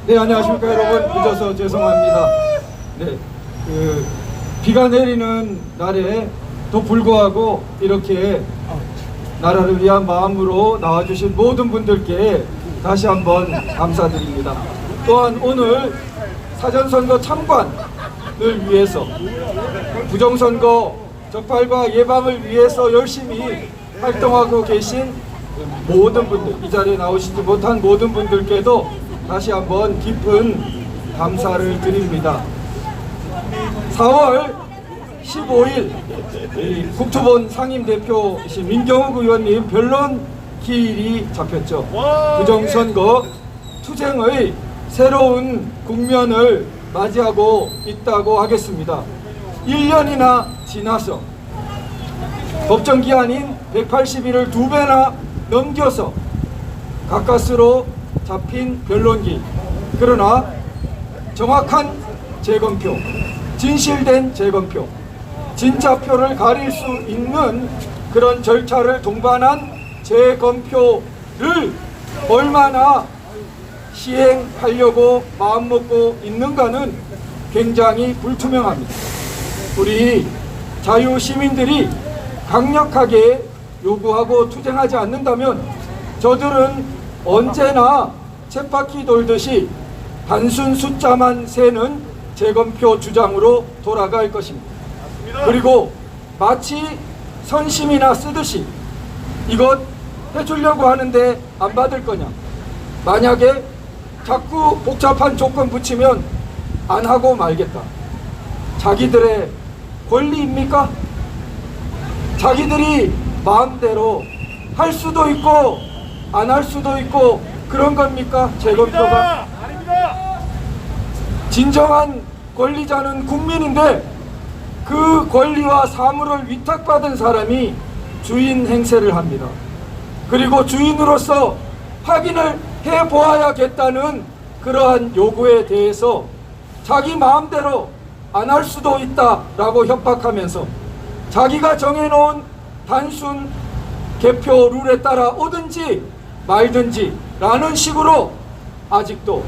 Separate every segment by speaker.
Speaker 1: 네, 안녕하십니까 여러분. 늦어서 죄송합니다. 네, 비가 내리는 날에도 불구하고 이렇게 나라를 위한 마음으로 나와주신 모든 분들께 다시 한번 감사드립니다. 또한 오늘 사전선거 참관을 위해서, 부정선거 적발과 예방을 위해서 열심히 활동하고 계신 모든 분들, 이 자리에 나오시지 못한 모든 분들께도 다시 한번 깊은 감사를 드립니다. 4월 15일 국토본 상임대표이신 민경욱 의원님 변론 기일이 잡혔죠. 부정선거 투쟁의 새로운 국면을 맞이하고 있다고 하겠습니다. 1년이나 지나서 법정 기한인 180일을 2배나 넘겨서 가까스로 잡힌 변론기, 그러나 정확한 재검표, 진실된 재검표, 진짜 표를 가릴 수 있는 그런 절차를 동반한 재검표를 얼마나 시행하려고 마음먹고 있는가는 굉장히 불투명합니다. 우리 자유시민들이 강력하게 요구하고 투쟁하지 않는다면 저들은 언제나 쳇바퀴 돌듯이 단순 숫자만 세는 재검표 주장으로 돌아갈 것입니다. 그리고 마치 선심이나 쓰듯이 이것 해주려고 하는데 안 받을 거냐, 만약에 자꾸 복잡한 조건 붙이면 안 하고 말겠다, 자기들의 권리입니까? 자기들이 마음대로 할 수도 있고 안 할 수도 있고 그런 겁니까? 재검표가? 진정한 권리자는 국민인데 그 권리와 사물을 위탁받은 사람이 주인 행세를 합니다. 그리고 주인으로서 확인을 해보아야겠다는 그러한 요구에 대해서 자기 마음대로 안 할 수도 있다라고 협박하면서 자기가 정해놓은 단순 개표 룰에 따라 오든지 말든지 라는 식으로 아직도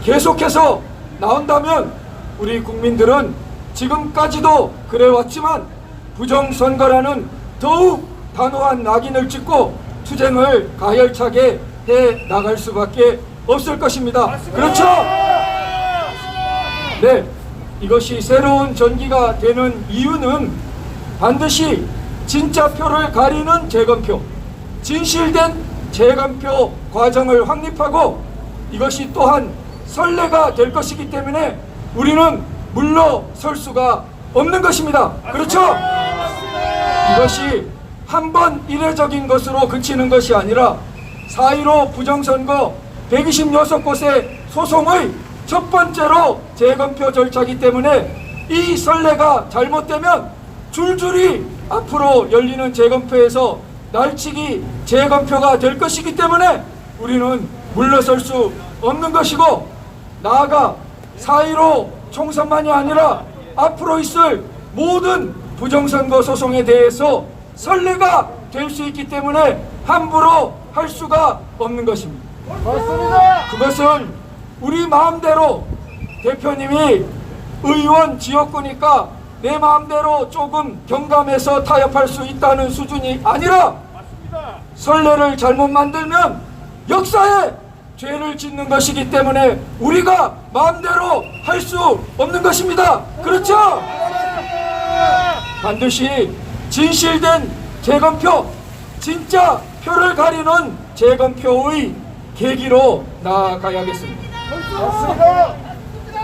Speaker 1: 계속해서 나온다면 우리 국민들은 지금까지도 그래왔지만 부정선거라는 더욱 단호한 낙인을 찍고 투쟁을 가열차게 해 나갈 수밖에 없을 것입니다. 맞습니다. 그렇죠? 네, 이것이 새로운 전기가 되는 이유는 반드시 진짜 표를 가리는 재검표, 진실된 재검표 과정을 확립하고 이것이 또한 선례가 될 것이기 때문에 우리는 물러설 수가 없는 것입니다. 그렇죠? 이것이 한번 이례적인 것으로 그치는 것이 아니라 4.15 부정선거 126곳의 소송의 첫 번째로 재검표 절차이기 때문에 이 선례가 잘못되면 줄줄이 앞으로 열리는 재검표에서 날치기 재검표가 될 것이기 때문에 우리는 물러설 수 없는 것이고, 나아가 4.15 총선만이 아니라 앞으로 있을 모든 부정선거 소송에 대해서 선례가 될 수 있기 때문에 함부로 할 수가 없는 것입니다. 맞습니다. 그것은 우리 마음대로 대표님이 의원 지역구니까 내 마음대로 조금 경감해서 타협할 수 있다는 수준이 아니라 선례를 잘못 만들면 역사에 죄를 짓는 것이기 때문에 우리가 마음대로 할 수 없는 것입니다. 그렇죠? 반드시 진실된 재검표, 진짜 표를 가리는 재검표의 계기로 나아가야겠습니다.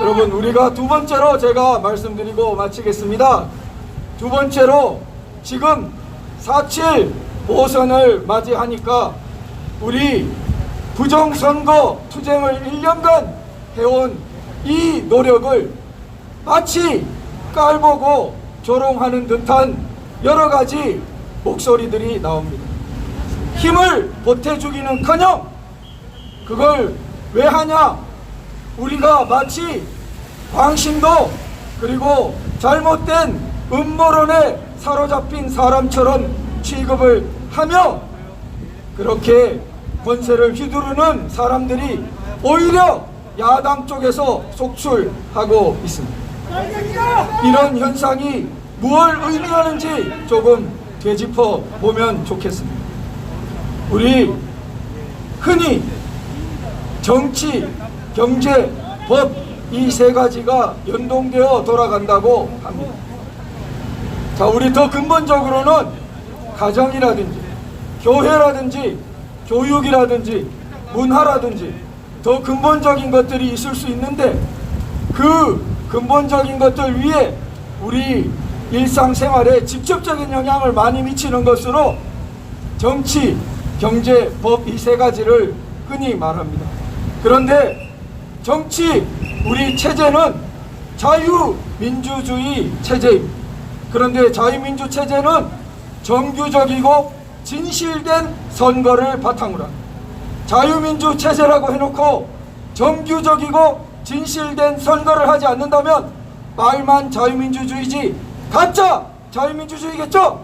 Speaker 1: 여러분, 우리가 두 번째로 제가 말씀드리고 마치겠습니다. 두 번째로 지금 4.7 보선을 맞이하니까 우리 부정선거 투쟁을 1년간 해온 이 노력을 마치 깔보고 조롱하는 듯한 여러 가지 목소리들이 나옵니다. 힘을 보태주기는커녕 그걸 왜 하냐, 우리가 마치 광신도 그리고 잘못된 음모론에 사로잡힌 사람처럼 취급을 하며 그렇게 권세를 휘두르는 사람들이 오히려 야당 쪽에서 속출하고 있습니다. 이런 현상이 무엇을 의미하는지 조금 되짚어 보면 좋겠습니다. 우리 흔히 정치, 경제, 법 이 세 가지가 연동되어 돌아간다고 합니다. 자, 우리 더 근본적으로는 가정이라든지 교회라든지 교육이라든지 문화라든지 더 근본적인 것들이 있을 수 있는데 그 근본적인 것들 위에 우리 일상생활에 직접적인 영향을 많이 미치는 것으로 정치, 경제, 법 이 세 가지를 흔히 말합니다. 그런데 정치, 우리 체제는 자유민주주의 체제입니다. 그런데 자유민주 체제는 정규적이고 진실된 선거를 바탕으로 합니다. 자유민주 체제라고 해놓고 정규적이고 진실된 선거를 하지 않는다면 말만 자유민주주의지 가짜 자유민주주의겠죠?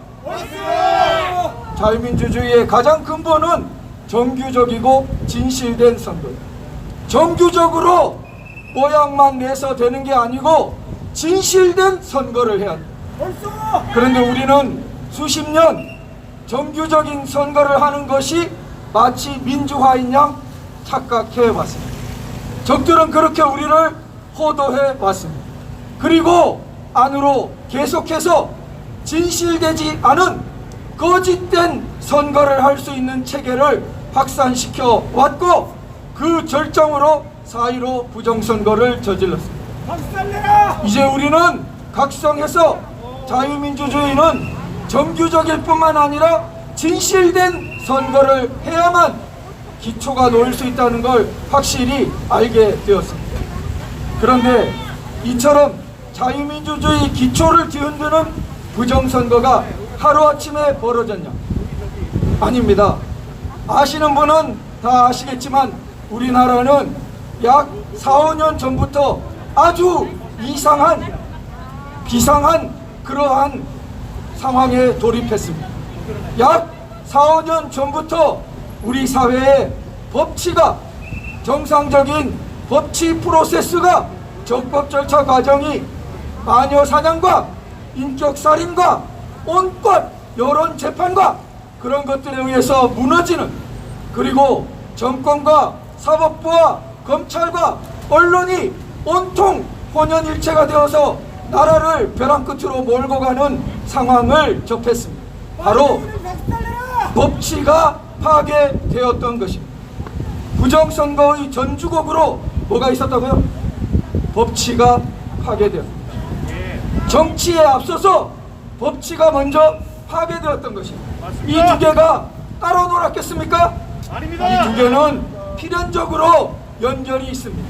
Speaker 1: 자유민주주의의 가장 근본은 정규적이고 진실된 선거입니다. 정규적으로 모양만 내서 되는 게 아니고 진실된 선거를 해야 합니다. 그런데 우리는 수십 년 정규적인 선거를 하는 것이 마치 민주화인 양 착각해 왔습니다. 적들은 그렇게 우리를 호도해 왔습니다. 그리고 안으로 계속해서 진실되지 않은 거짓된 선거를 할 수 있는 체계를 확산시켜 왔고 그 절정으로 4.15 부정선거를 저질렀습니다. 이제 우리는 각성해서 자유민주주의는 정규적일 뿐만 아니라 진실된 선거를 해야만 기초가 놓일 수 있다는 걸 확실히 알게 되었습니다. 그런데 이처럼 자유민주주의 기초를 뒤흔드는 부정선거가 하루아침에 벌어졌냐? 아닙니다. 아시는 분은 다 아시겠지만 우리나라는 약 4, 5년 전부터 아주 이상한 비상한 그러한 상황에 돌입했습니다. 약 4, 5년 전부터 우리 사회의 법치가 정상적인 법치 프로세스가 적법 절차 과정이 마녀 사냥과 인격 살인과 온갖 여론 재판과 그런 것들에 의해서 무너지는 그리고 정권과 사법부와 검찰과 언론이 온통 혼연일체가 되어서 나라를 벼랑 끝으로 몰고 가는 상황을 접했습니다. 바로 법치가 파괴되었던 것입니다. 부정선거의 전주곡으로 뭐가 있었다고요? 법치가 파괴되었습니다. 정치에 앞서서 법치가 먼저 파괴되었던 것입니다. 이 두 개가 따로 놀았겠습니까? 이 두 개는 필연적으로 연결이 있습니다.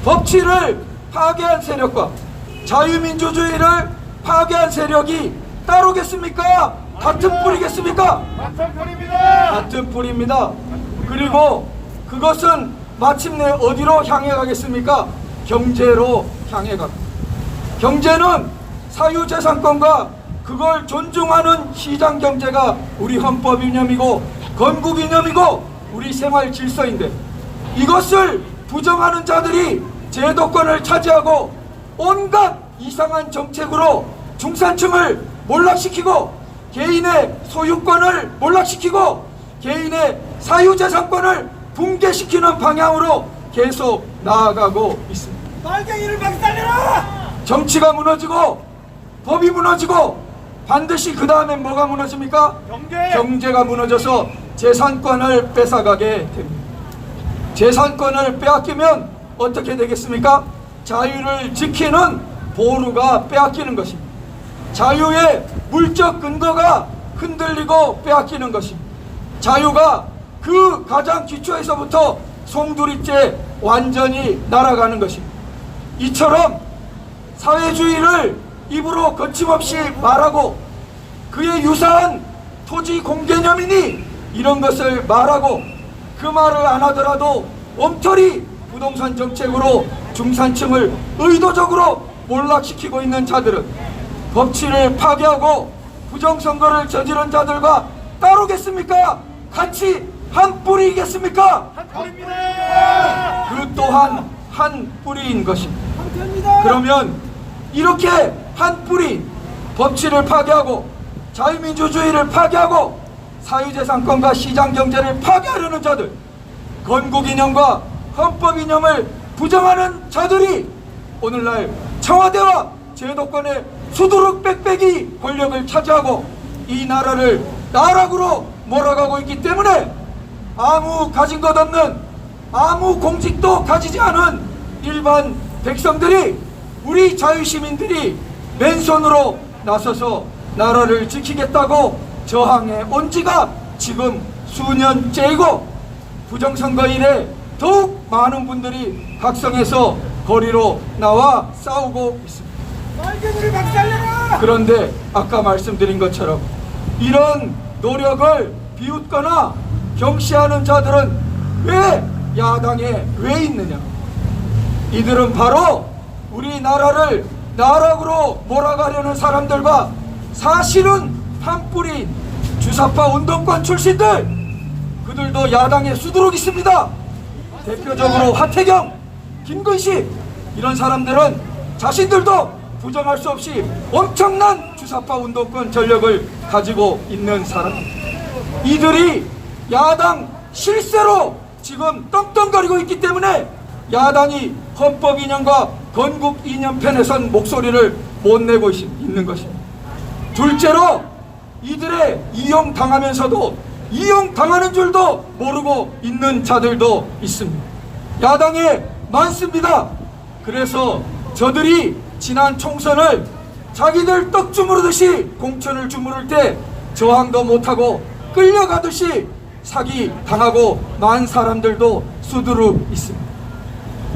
Speaker 1: 법치를 파괴한 세력과 자유민주주의를 파괴한 세력이 따로겠습니까? 같은 뿌리겠습니까?
Speaker 2: 같은 뿌리입니다.
Speaker 1: 같은 뿌리입니다. 그리고 그것은 마침내 어디로 향해 가겠습니까? 경제로 향해 갑니다. 경제는 사유재산권과 그걸 존중하는 시장경제가 우리 헌법 이념이고 건국 이념이고 우리 생활 질서인데 이것을 부정하는 자들이 제도권을 차지하고 온갖 이상한 정책으로 중산층을 몰락시키고 개인의 소유권을 몰락시키고 개인의 사유재산권을 붕괴시키는 방향으로 계속 나아가고 있습니다.
Speaker 2: 빨갱이를 박살내라!
Speaker 1: 정치가 무너지고 법이 무너지고 반드시 그 다음에 뭐가 무너집니까? 경제가 무너져서 재산권을 뺏어가게 됩니다. 재산권을 빼앗기면 어떻게 되겠습니까? 자유를 지키는 보루가 빼앗기는 것입니다. 자유의 물적 근거가 흔들리고 빼앗기는 것입니다. 자유가 그 가장 기초에서부터 송두리째 완전히 날아가는 것입니다. 이처럼 사회주의를 입으로 거침없이 말하고 그에 유사한 토지 공개념이니 이런 것을 말하고 그 말을 안 하더라도 엉터리 부동산 정책으로 중산층을 의도적으로 몰락시키고 있는 자들은 법치를 파괴하고 부정선거를 저지른 자들과 따로겠습니까? 같이 한 뿌리겠습니까?
Speaker 2: 한 뿌리입니다.
Speaker 1: 그 또한 한 뿌리인 것입니다.
Speaker 2: 황태입니다.
Speaker 1: 그러면 이렇게 한 뿌리 법치를 파괴하고 자유민주주의를 파괴하고 사유재산권과 시장경제를 파괴하려는 자들, 건국이념과 헌법이념을 부정하는 자들이 오늘날 청와대와 제도권의 수두룩 빽빽이 권력을 차지하고 이 나라를 나락으로 몰아가고 있기 때문에 아무 가진 것 없는, 아무 공직도 가지지 않은 일반 백성들이, 우리 자유시민들이 맨손으로 나서서 나라를 지키겠다고 저항해 온 지가 지금 수년째이고, 부정선거 이래 더욱 많은 분들이 각성해서 거리로 나와 싸우고 있습니다.
Speaker 2: 빨갱이를 박살내라.
Speaker 1: 그런데 아까 말씀드린 것처럼 이런 노력을 비웃거나 경시하는 자들은 왜 야당에 왜 있느냐? 이들은 바로 우리나라를 나락으로 몰아가려는 사람들과 사실은 한 뿌리 주사파 운동권 출신들, 그들도 야당에 수두룩 있습니다. 대표적으로 하태경, 김근식, 이런 사람들은 자신들도 부정할 수 없이 엄청난 주사파 운동권 전력을 가지고 있는 사람, 이들이 야당 실세로 지금 떵떵거리고 있기 때문에 야당이 헌법 이념과 건국 이념 편에 선 목소리를 못 내고 있는 것입니다. 둘째로 이들의 이용당하면서도 이용당하는 줄도 모르고 있는 자들도 있습니다. 야당에 많습니다. 그래서 저들이 지난 총선을 자기들 떡 주무르듯이 공천을 주무를 때 저항도 못하고 끌려가듯이 사기 당하고 만 사람들도 수두룩 있습니다.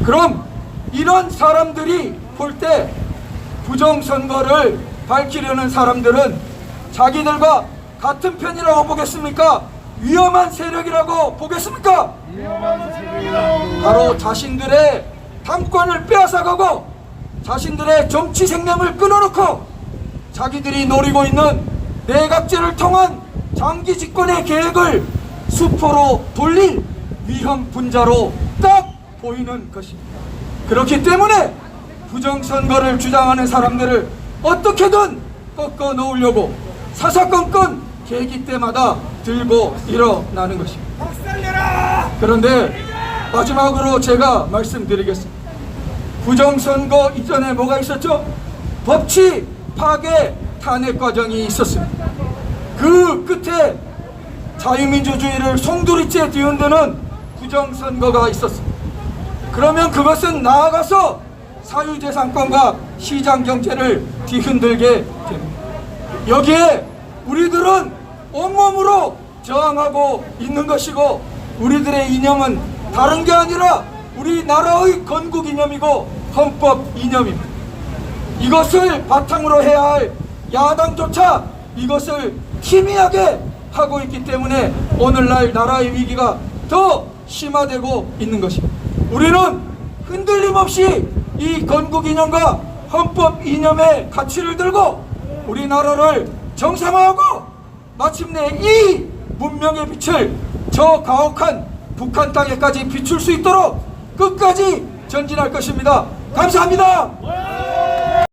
Speaker 1: 그럼 이런 사람들이 볼 때 부정선거를 밝히려는 사람들은 자기들과 같은 편이라고 보겠습니까? 위험한 세력이라고 보겠습니까?
Speaker 2: 위험한 세력이다.
Speaker 1: 바로 자신들의 당권을 빼앗아가고 자신들의 정치 생명을 끊어놓고 자기들이 노리고 있는 내각제를 통한 장기 집권의 계획을 수포로 돌릴 위험 분자로 딱 보이는 것입니다. 그렇기 때문에 부정선거를 주장하는 사람들을 어떻게든 꺾어 놓으려고 사사건건 계기 때마다 들고 일어나는 것입니다.
Speaker 2: 박살내라.
Speaker 1: 그런데 마지막으로 제가 말씀드리겠습니다. 부정선거 이전에 뭐가 있었죠? 법치 파괴 탄핵 과정이 있었습니다. 그 끝에 자유민주주의를 송두리째 뒤흔드는 부정선거가 있었습니다. 그러면 그것은 나아가서 사유재산권과 시장경제를 뒤흔들게 됩니다. 여기에 우리들은 온몸으로 저항하고 있는 것이고, 우리들의 이념은 다른 게 아니라 우리나라의 건국 이념이고 헌법 이념입니다. 이것을 바탕으로 해야 할 야당조차 이것을 희미하게 하고 있기 때문에 오늘날 나라의 위기가 더 심화되고 있는 것입니다. 우리는 흔들림 없이 이 건국 이념과 헌법 이념의 가치를 들고 우리나라를 정상화하고 마침내 이 문명의 빛을 저 가혹한 북한 땅에까지 비출 수 있도록 끝까지 전진할 것입니다. 감사합니다.